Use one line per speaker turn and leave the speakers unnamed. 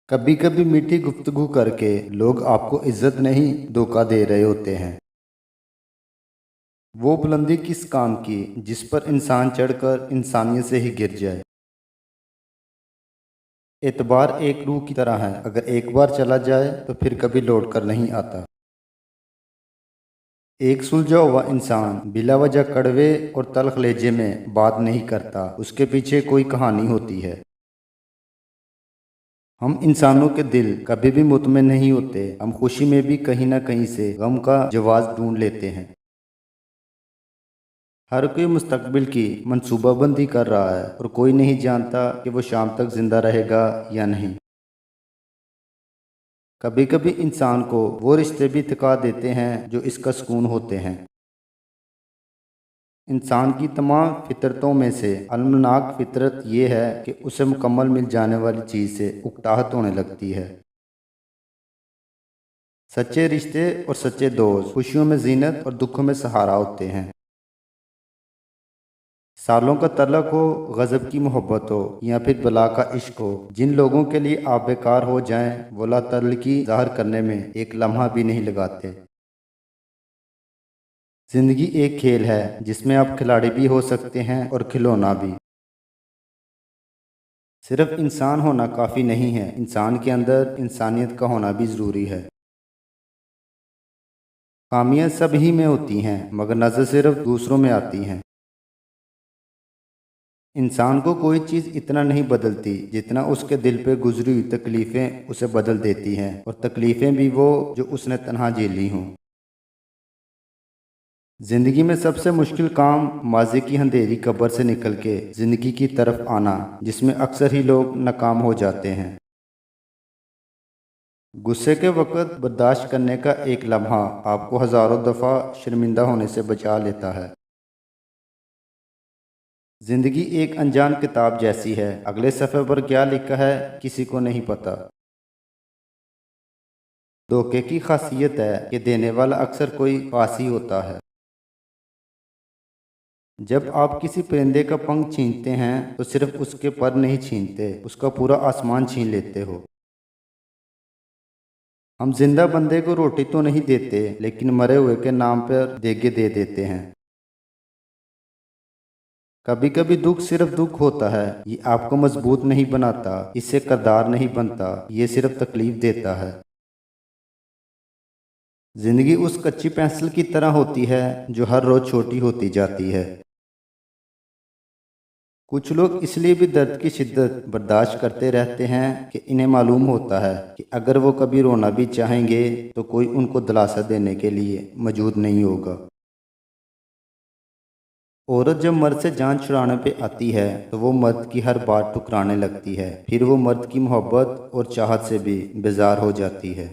کبھی کبھی میٹھی گفتگو کر کے لوگ آپ کو عزت نہیں دھوکہ دے رہے ہوتے ہیں۔ وہ بلندی کس کام کی جس پر انسان چڑھ کر انسانیت سے ہی گر جائے۔ اعتبار ایک روح کی طرح ہے، اگر ایک بار چلا جائے تو پھر کبھی لوٹ کر نہیں آتا۔ ایک سلجھا ہوا انسان بلا وجہ کڑوے اور تلخ لہجے میں بات نہیں کرتا، اس کے پیچھے کوئی کہانی ہوتی ہے۔ ہم انسانوں کے دل کبھی بھی مطمئن نہیں ہوتے، ہم خوشی میں بھی کہیں نہ کہیں سے غم کا جواز ڈھونڈ لیتے ہیں۔ ہر کوئی مستقبل کی منصوبہ بندی کر رہا ہے اور کوئی نہیں جانتا کہ وہ شام تک زندہ رہے گا یا نہیں۔ کبھی کبھی انسان کو وہ رشتے بھی تھکا دیتے ہیں جو اس کا سکون ہوتے ہیں۔ انسان کی تمام فطرتوں میں سے المناک فطرت یہ ہے کہ اسے مکمل مل جانے والی چیز سے اکتاہٹ ہونے لگتی ہے۔ سچے رشتے اور سچے دوست خوشیوں میں زینت اور دکھوں میں سہارا ہوتے ہیں۔ سالوں کا تعلق ہو، غضب کی محبت ہو یا پھر بلا کا عشق ہو، جن لوگوں کے لیے آپ بیکار ہو جائیں وہ لا تعلقی ظاہر کرنے میں ایک لمحہ بھی نہیں لگاتے۔ زندگی ایک کھیل ہے جس میں آپ کھلاڑی بھی ہو سکتے ہیں اور کھلونا بھی۔ صرف انسان ہونا کافی نہیں ہے، انسان کے اندر انسانیت کا ہونا بھی ضروری ہے۔ خامیاں سب ہی میں ہوتی ہیں مگر نظر صرف دوسروں میں آتی ہیں۔ انسان کو کوئی چیز اتنا نہیں بدلتی جتنا اس کے دل پہ گزری ہوئی تکلیفیں اسے بدل دیتی ہیں، اور تکلیفیں بھی وہ جو اس نے تنہا جھیلی ہوں۔ زندگی میں سب سے مشکل کام ماضی کی اندھیری قبر سے نکل کے زندگی کی طرف آنا، جس میں اکثر ہی لوگ ناکام ہو جاتے ہیں۔ غصے کے وقت برداشت کرنے کا ایک لمحہ آپ کو ہزاروں دفعہ شرمندہ ہونے سے بچا لیتا ہے۔ زندگی ایک انجان کتاب جیسی ہے، اگلے صفحے پر کیا لکھا ہے کسی کو نہیں پتا۔ دھوکے کی خاصیت ہے کہ دینے والا اکثر کوئی خاص ہی ہوتا ہے۔ جب آپ کسی پرندے کا پنکھ چھینتے ہیں تو صرف اس کے پر نہیں چھینتے، اس کا پورا آسمان چھین لیتے ہو۔ ہم زندہ بندے کو روٹی تو نہیں دیتے لیکن مرے ہوئے کے نام پر دیگے دے دیتے ہیں۔ کبھی کبھی دکھ صرف دکھ ہوتا ہے، یہ آپ کو مضبوط نہیں بناتا، اس سے کردار نہیں بنتا، یہ صرف تکلیف دیتا ہے۔ زندگی اس کچی پینسل کی طرح ہوتی ہے جو ہر روز چھوٹی ہوتی جاتی ہے۔ کچھ لوگ اس لیے بھی درد کی شدت برداشت کرتے رہتے ہیں کہ انہیں معلوم ہوتا ہے کہ اگر وہ کبھی رونا بھی چاہیں گے تو کوئی ان کو دلاسا دینے کے لیے موجود نہیں ہوگا۔ عورت جب مرد سے جان چھڑانے پہ آتی ہے تو وہ مرد کی ہر بات ٹھکرانے لگتی ہے، پھر وہ مرد کی محبت اور چاہت سے بھی بیزار ہو جاتی ہے۔